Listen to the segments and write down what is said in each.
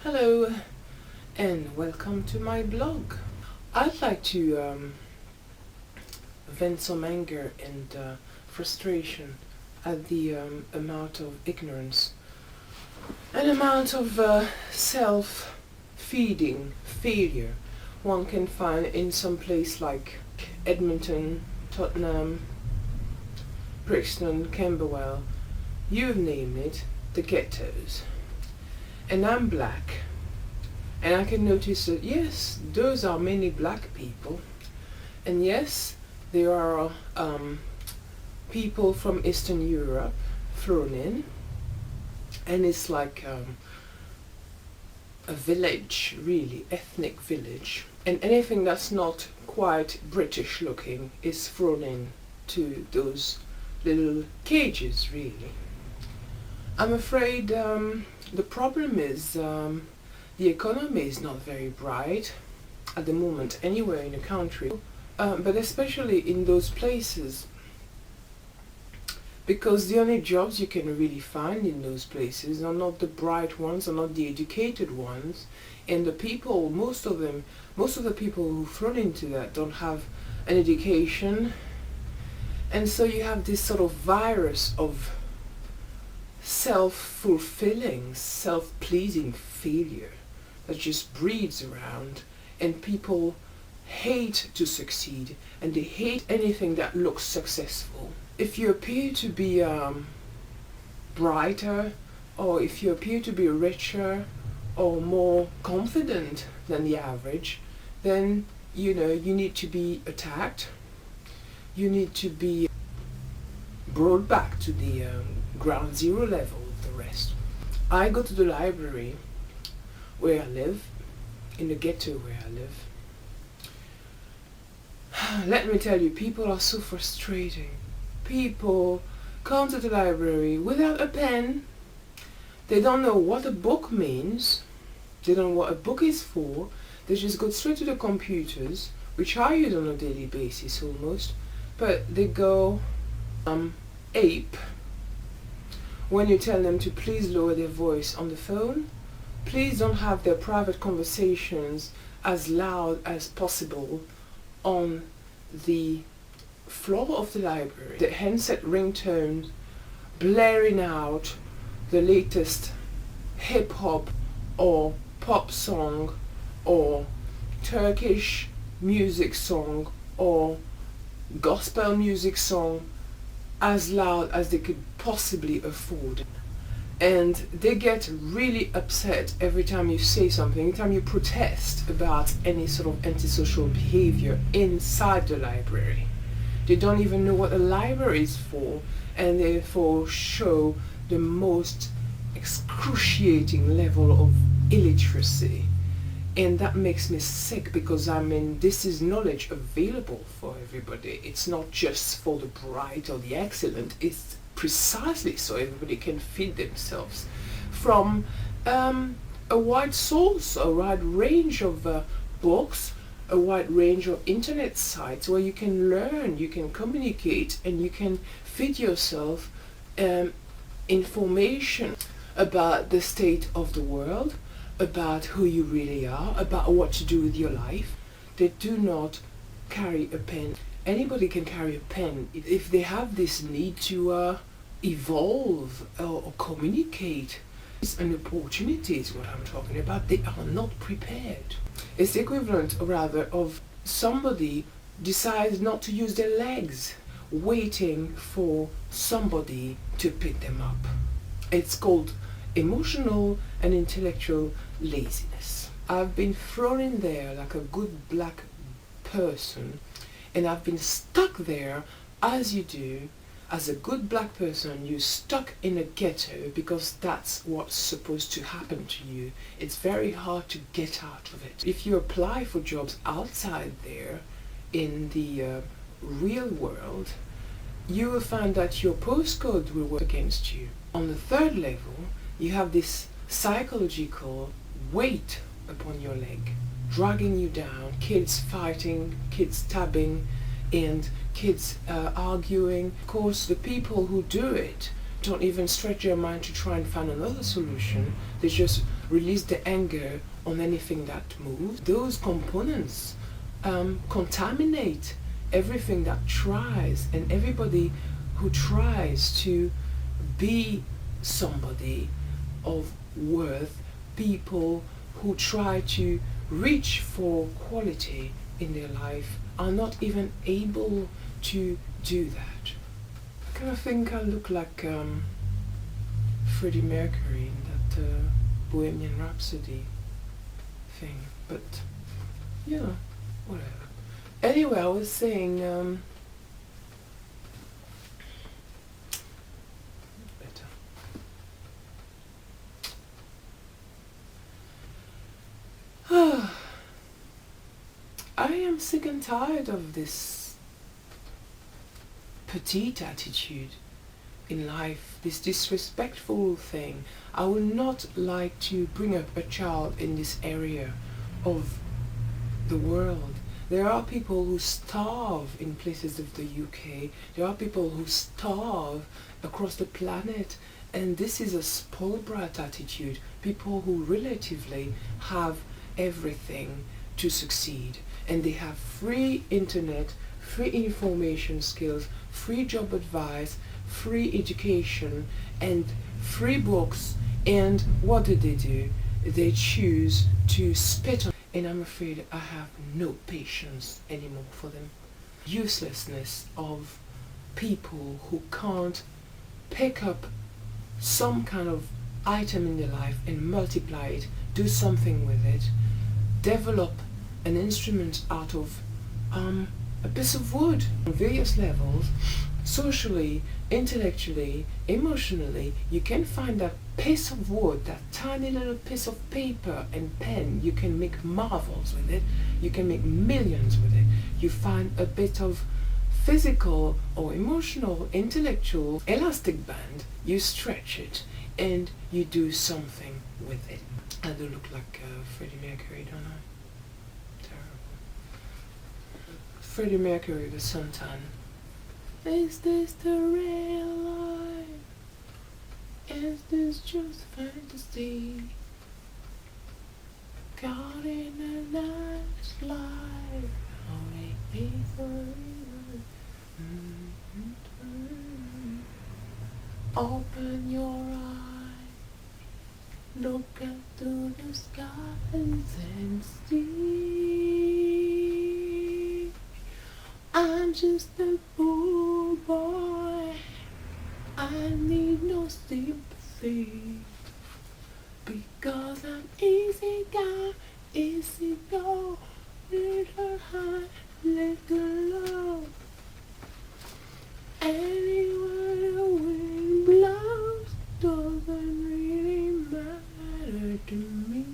Hello and welcome to my blog. I'd like to vent some anger and frustration at the amount of ignorance and amount of self-feeding failure one can find in some place like Edmonton, Tottenham, Brixton, Camberwell, you name it, the ghettos. And I'm black, and I can notice that yes, those are many black people, and yes, there are people from Eastern Europe thrown in, and it's like a village, really, ethnic village, and anything that's not quite British looking is thrown in to those little cages, really. I'm afraid the problem is the economy is not very bright at the moment anywhere in the country, but especially in those places, because the only jobs you can really find in those places are not the bright ones, are not the educated ones, and the people, most of the people who thrown into that don't have an education, and so you have this sort of virus of self-fulfilling, self-pleasing failure that just breeds around, and people hate to succeed and they hate anything that looks successful. If you appear to be brighter, or if you appear to be richer or more confident than the average, then you need to be attacked, you need to be brought back to the ground zero level of the rest. I go to the library where I live, in the ghetto where I live. Let me tell you, people are so frustrating. People come to the library without a pen. They don't know what a book means. They don't know what a book is for. They just go straight to the computers, which I use on a daily basis almost, but they go ape when you tell them to please lower their voice on the phone, please don't have their private conversations as loud as possible on the floor of the library. The handset ringtone blaring out the latest hip-hop or pop song or Turkish music song or gospel music song as loud as they could possibly afford. And they get really upset every time you say something, every time you protest about any sort of antisocial behavior inside the library. They don't even know what a library is for, and therefore show the most excruciating level of illiteracy. And that makes me sick, because this is knowledge available for everybody. It's not just for the bright or the excellent. It's precisely so everybody can feed themselves from a wide source, a wide range of books, a wide range of internet sites where you can learn, you can communicate, and you can feed yourself information about the state of the world, about who you really are, about what to do with your life. They do not carry a pen. Anybody can carry a pen if they have this need to evolve or communicate. An opportunity is what I'm talking about. They are not prepared. It's the equivalent, rather, of somebody decides not to use their legs, waiting for somebody to pick them up. It's called emotional and intellectual laziness. I've been thrown in there like a good black person, and I've been stuck there, as you do. As a good black person, you're stuck in a ghetto because that's what's supposed to happen to you. It's very hard to get out of it. If you apply for jobs outside there, in the real world, you will find that your postcode will work against you. On the third level, you have this psychological weight upon your leg, dragging you down, kids fighting, kids stabbing, and kids arguing. Of course, the people who do it don't even stretch their mind to try and find another solution. They just release the anger on anything that moves. Those components contaminate everything that tries, and everybody who tries to be somebody of worth, people who try to reach for quality in their life, are not even able to do that. I kind of think I look like Freddie Mercury in that Bohemian Rhapsody thing, but yeah, whatever. Anyway, I was saying better. I am sick and tired of this petite attitude in life, this disrespectful thing. I would not like to bring up a child in this area of the world. There are people who starve in places of the UK. There are people who starve across the planet. And this is a spoiled brat attitude. People who relatively have everything to succeed. And they have free internet, free information skills, free job advice, free education, and free books. And what do? They choose to spit on. And I'm afraid I have no patience anymore for them. Uselessness of people who can't pick up some kind of item in their life and multiply it, do something with it, develop an instrument out of a piece of wood on various levels. Socially, intellectually, emotionally, you can find that piece of wood, that tiny little piece of paper and pen. You can make marvels with it. You can make millions with it. You find a bit of physical or emotional, intellectual elastic band. You stretch it and you do something with it. I do look like Freddie Mercury, don't I? Terrible. Freddie Mercury with suntan. Is this the real life? Is this just fantasy? Caught in a nice life, only people. Open your eyes, look up to the skies and see. I'm just a poor boy, I need no sympathy, because I'm easy go, little high, little low. Anywhere the wind blows doesn't really matter to me,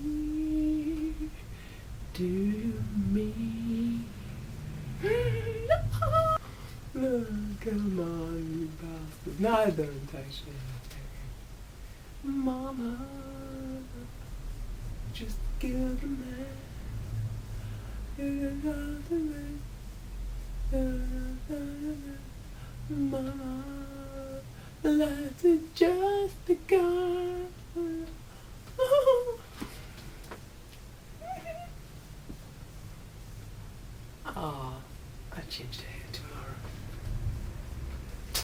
No, come on, you bastard. No, I don't actually. Mama, just kill the man. You got the man. Mama, let's just begun. Ah, I changed it.